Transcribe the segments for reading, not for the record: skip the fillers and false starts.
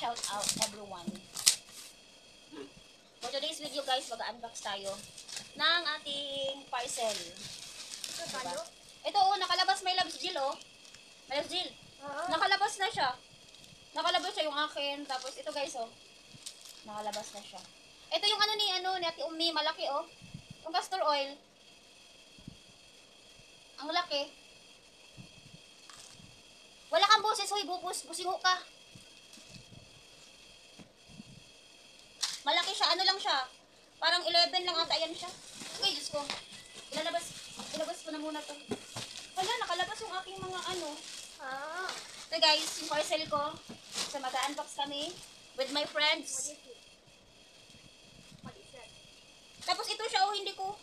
shout out everyone. For today's video guys, mag-unbox tayo ng ating parcel. Diba? Ito oh, nakalabas may Loves Jill oh. May Loves Jill. Nakalabas na siya. Nakalabas siya yung akin. Tapos ito guys oh. Nakalabas na siya. Ito yung ni Ate Umi, malaki oh. Yung castor oil. Ang laki. Wala kang boses, hoy, busingo ka. Malaki siya, ano lang siya. Parang 11 lang ata yan siya. Uy, Diyos ko. Ilabas ko na muna to. Hala, nakalabas yung aking mga Ito guys, yung parcel ko. So, mag-unbox kami with my friends. Tapos ito siya, oh, hindi ko,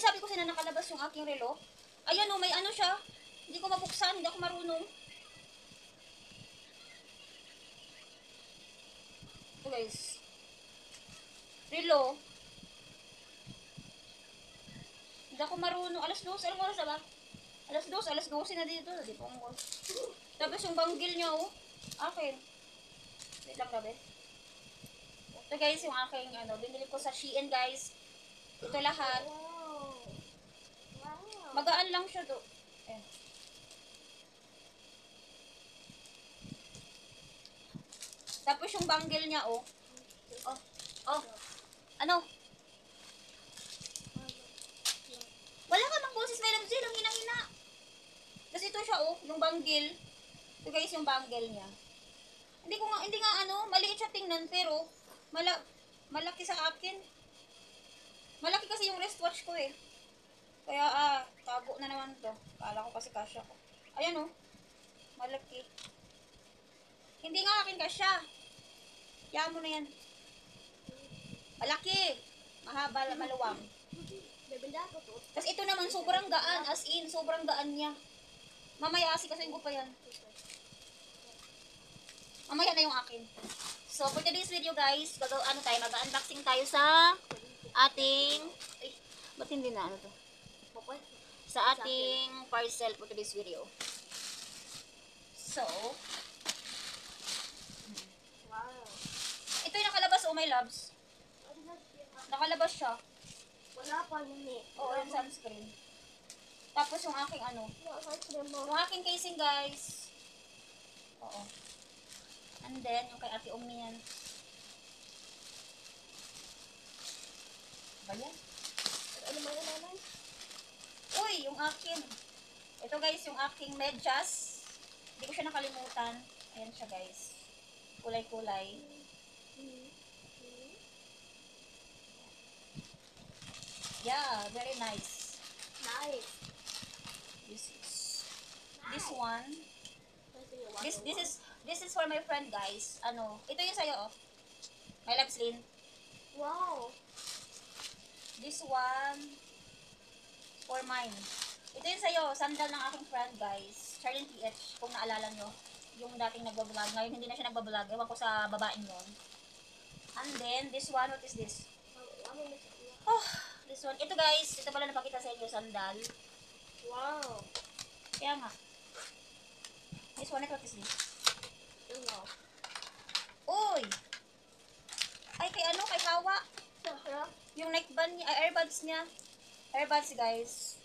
sabi ko sila nakalabas yung aking relo. Ayan oh, may siya. Hindi ko mabuksan, hindi ako marunong. Ito guys. Relo. Hindi ako marunong. Alas 2, anong oras na ba? Alas 12 na dito. Di po ang tapos yung banggil niya oh. Akin. Wait lang gabi. Ito guys, yung aking binili ko sa Shein guys. Ito lahat. Magaan lang siya to. Ayan. Tapos yung banggil niya oh. Oh. Ano? Wala ka mang boses, may Loves Jill, ang hina-hina. Tapos ito siya oh, yung banggil. Ito guys yung banggil niya. Hindi nga maliit siya tingnan pero malaki sa akin. Malaki kasi yung wristwatch ko eh. Kaya tago na naman to. Kala ko kasi kasya ko. Ayan oh. Malaki. Hindi nga akin kasya. Kaya mo na yan. Malaki. Mahaba, maluwang. Tapos ito naman sobrang gaan. As in, sobrang gaan niya. Mamaya kasi ko pa yan. Mamaya na yung akin. So, for today's video guys, mag-unboxing tayo sa ating, ba't hindi na to? Sa ating parcel for today's video. So, ito yung nakalabas, oh my loves. Nakalabas siya. Wala pa yun eh. Oo, yung sunscreen. Tapos yung aking yung aking casing guys. Oo. And then, yung kay Ate Umi yan. Ba yan? Ano ba yung nanay? Uy, yung akin. Ito guys, yung aking medyas. Hindi ko siya nakalimutan. Ayan siya guys. Kulay-kulay. Yeah, very nice. Nice. This one. This is for my friend guys. Ito yung sa'yo oh. My Loves Lynn. Wow. This one for mine. Ito yung sa'yo, sandal ng aking friend guys. Charlene PH, kung naalala nyo. Yung dating nagbablog. Ngayon hindi na siya nagbablog. Ewan ko sa babaeng yun. And then, this one, what is this? Oh, this one. Ito guys, ito pala napakita sa inyo, sandal. Wow. Kaya nga. This one, what is this? Wow. Uy! Ay, kay Hawa. Yung neckband niya, earbuds niya. Earbuds guys.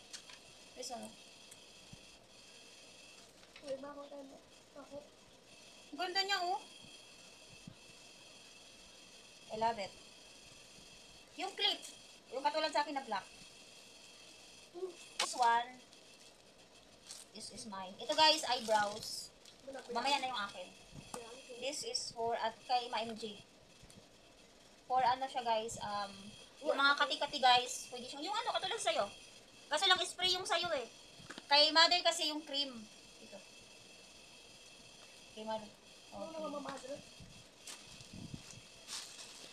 This one. Uy, bakit ako? Ganda niya oh. I love it. Yung clip. Yung katulad sa akin na black. This one. This is mine. Ito guys, eyebrows. Mamaya na yung akin. This is for at kay MaMG. For siya guys, yung mga kati-kati guys, pwede siyang, yung katulad sa'yo. Kasi lang spray yung sa'yo eh. Kay mother kasi yung cream. Ito. Kay mother. Okay.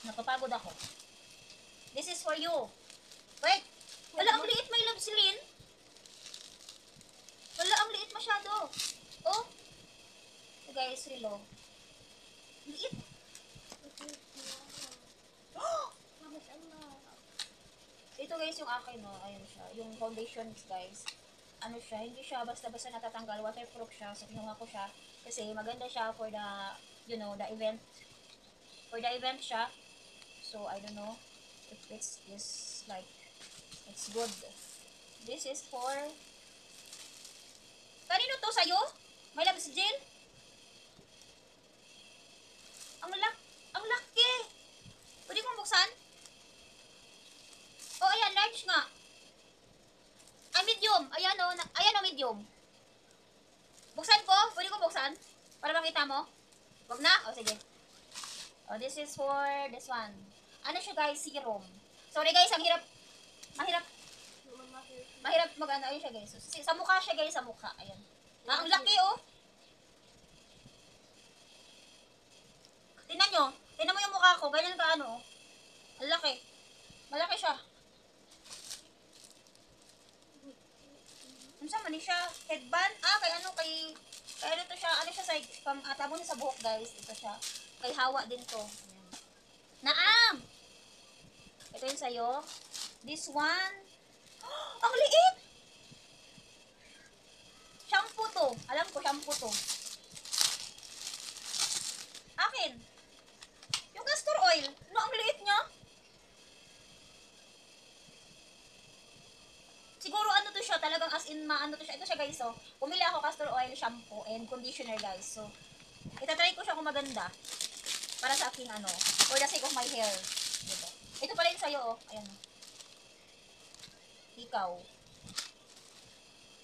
Napapagod ako. This is for you. Wait! Wala, ang liit, my Loves Lynn. Wala, ang liit masyado. Oh! Ito guys, relo. Liit. Ito guys, yung akin, no? Ayun siya. Yung foundation guys. Siya, hindi siya basta-basta natatanggal. Waterproof siya. So, kinuha ko siya. Kasi maganda siya for the, the event. For the event siya. So, I don't know if it's this, like, it's good. This is for, kanino to sa'yo? My Loves Jill? Ang laki! Pwede kong buksan? Oh, ayan, large nga. Ay, medium. Ayan o, medium. Buksan ko? Pwede kong buksan? Para makita mo? Wag na? O, sige. Oh, this is for this one. Ano siya guys? Serum. Sorry guys, ang hirap. Mahirap mag-ano. Ayun siya guys. Sa mukha siya guys, sa mukha. Ayan. Ah, ang laki oh. Tingnan nyo. Tingnan mo yung mukha ko. Ganyan ka ano. Ang laki. Malaki siya. Ano siya? Mani siya. Headband. Ah, kay ano to siya. Ano siya sa tabo niya sa buhok guys. Ito siya. Kay hawa din to. Ayan. Naam! Ito yung sa'yo. This one. Ang liit! Shampoo to. Alam ko, shampoo to. Akin. Yung castor oil. No, ang liit niya. Siguro ano to siya, talagang as in maano to siya. Ito siya guys, oh. Pumili ako castor oil, shampoo, and conditioner guys. So, itatry ko siya kung maganda. Para sa aking ano, for the sake of my hair. Diba? Ito pala yung sa'yo, oh. Ayan. Ikaw.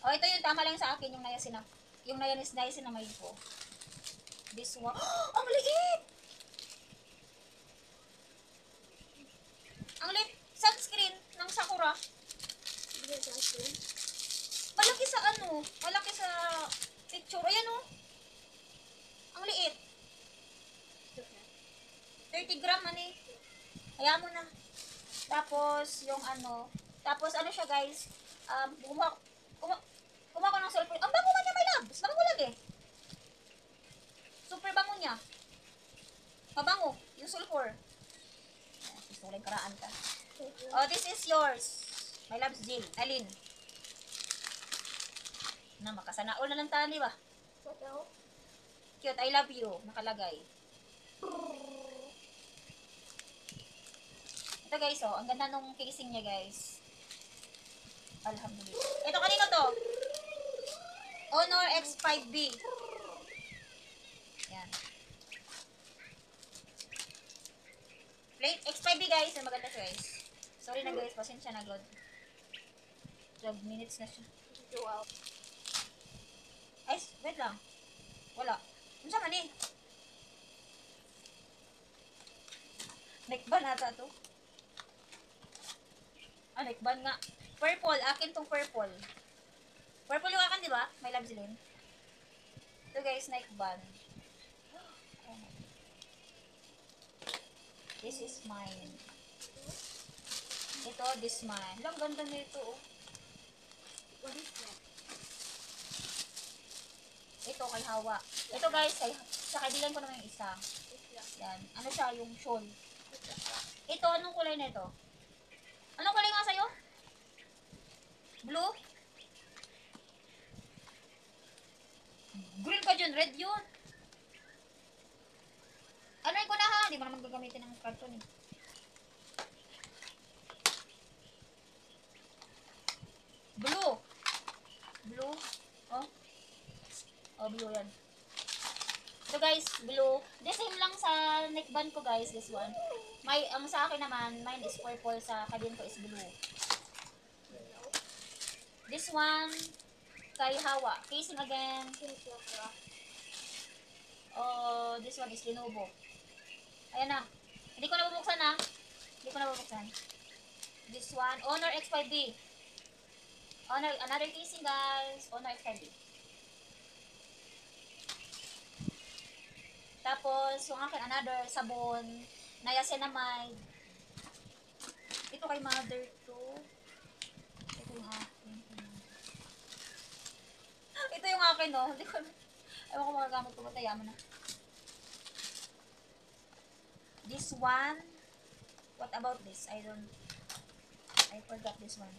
Oh, ito yung tama lang sa akin, yung niacinamide ko. This one. Oh, ang liit! Ang liit. Sunscreen ng Sakura. Malaki sa ano? Malaki sa picture. Ayan oh. Ang liit. 30 gram ani. Kaya mo na. Tapos, yung ano. Tapos, ano siya guys. Kumuha ko ng sulfur. Ang bango man niya, my loves. Bango lagi. Super bango niya. Mabango. Yung sulfur. Susuling karaan ka. Oh, this is yours. My Loves Jill. Alin? Na, makasanaol na lang tayo, di ba? Cute, I love you. Nakalagay. Ito guys, oh. Ang ganda nung casing niya, guys. Alhamdulillah. Ito, kanino to? Honor X5B. Yan. Plate X5B, guys. Maganda siya, guys. Sorry na, guys. Pasensya na, God. 12 minutes na siya. Ay, wait lang. Wala. Ano siya man eh? Neckband ata to. Ah, neckband nga. Purple. Akin tong purple. Purple yung akin, di ba? My Loves Lynn. Ito guys, neckband. This is mine. Ito, this mine. Lang ganda nito, oh. What is that? Ito kay Hawa. Ito guys, sa kaibigan ko naman yung isa. Yan. Ano siya, yung shawl. Ito, anong kulay na ito? Anong kulay nga sa'yo? Blue? Green pa dyan, red yun. Ano ko na ha? Hindi mo naman gagamitin ng carton eh. Blue. Blue. Oh. Oh, blue yan. So guys, blue. The same lang sa neckband ko guys, this one. Ang sa akin naman, mine is purple, sa kabin ko is blue. This one, kay Hawa. Casing again. Oh, this one is Lenovo. Ayan na. Hindi ko na bubuksan ha. Hindi ko na bubuksan. This one, Honor X5B. Honor, another casing guys. Honor X5B. Tapos, yung akin, another sabon. Niacinamide. Ito kay mother to. Ito yung akin. Ito yung akin, no? Hindi ko, ewan ko magagamit ko. Bataya mo na. This one. What about this? I forgot this one.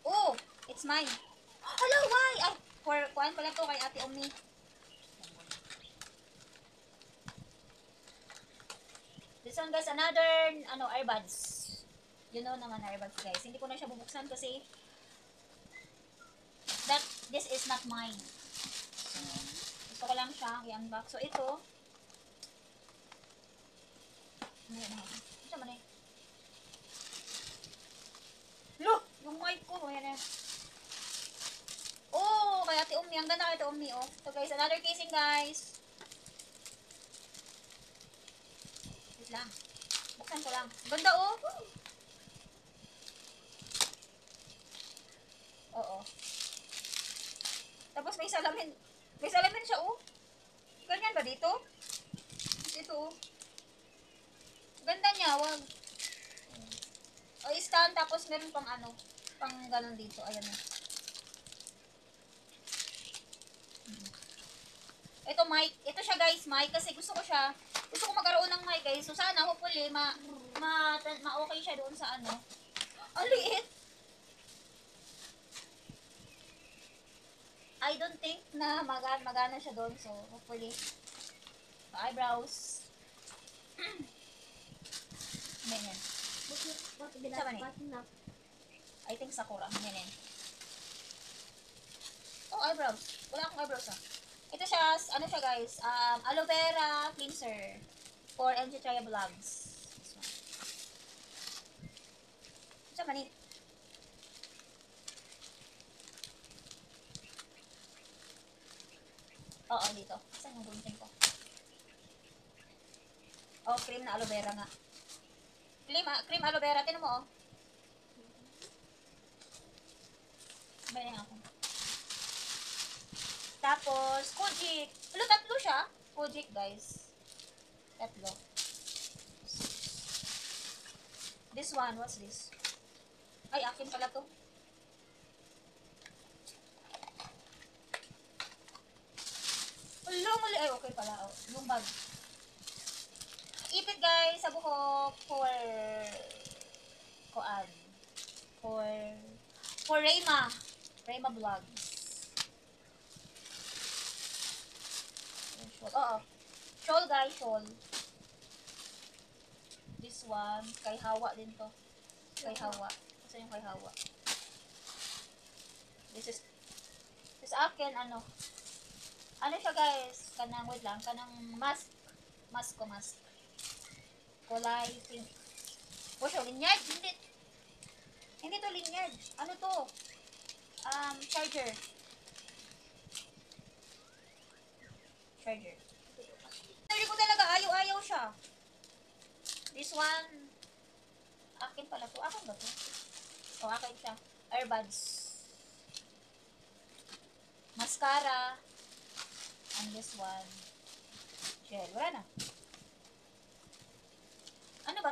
Oh! It's mine. Hello, why? Ay, for kuhaan pala to kay Ate Omni. This one guys, another, earbuds. You know naman earbuds guys. Hindi ko na siya bubuksan kasi this is not mine. So, gusto ko lang siya i-unbox. So, ito. Ayan. Ito man eh. Look! Yung mic ko. Ayan eh. Oh, kay Ate Umi. Ang ganda kay Ate Umi, oh. So guys, another casing guys. Wait lang. Buksan ko lang. Ganda, oh. Oo. Tapos may salamin. May salamin siya, oh. Ganyan ba dito? Ito, oh. Ganda niya, wag. O, stand, tapos meron pang pang ganun dito. Ayan, oh. Ito mic, ito siya guys, mic kasi gusto ko magkaroon ng mic guys. So sana hopefully ma-okay siya doon sa Ang liit. I don't think na magana siya doon. So hopefully eyebrows. Ganyan. Sa man eh? I think Sakura. Ganyan. Oh, eyebrows. Wala akong eyebrows ah. Ito siya, siya guys, aloe vera cleanser for MJ Traya Vlogs. This one. Siya mani. Oo, dito. Saan yung gunting ko? Oh, cream na aloe vera nga. Cream aloe vera. Tinan mo, oh. Bayan ako. Tapos, Kojic. Tatlo siya. Kojic, guys. Tatlo. This one, what's this? Ay, akin pala to. Mali. Ay, okay pala. Oh. Yung bag. Ipit, guys, sa buhok for Rayma Vlogs. Oo. Shawl guys, shawl. This one, kay Hawa din to. Kay Hawa. Kasi yung kay Hawa. This akin, ano siya guys, wait lang, mask. Mask. Kulay pink. Oh, siya, linyard. Hindi to linyard. Ano to? Charger. Hindi ko talaga ayaw siya. This one, akin pala to. Akin ba to? O, akin siya. Earbuds. Mascara. And this one. Gel. Wala na. Ano ba?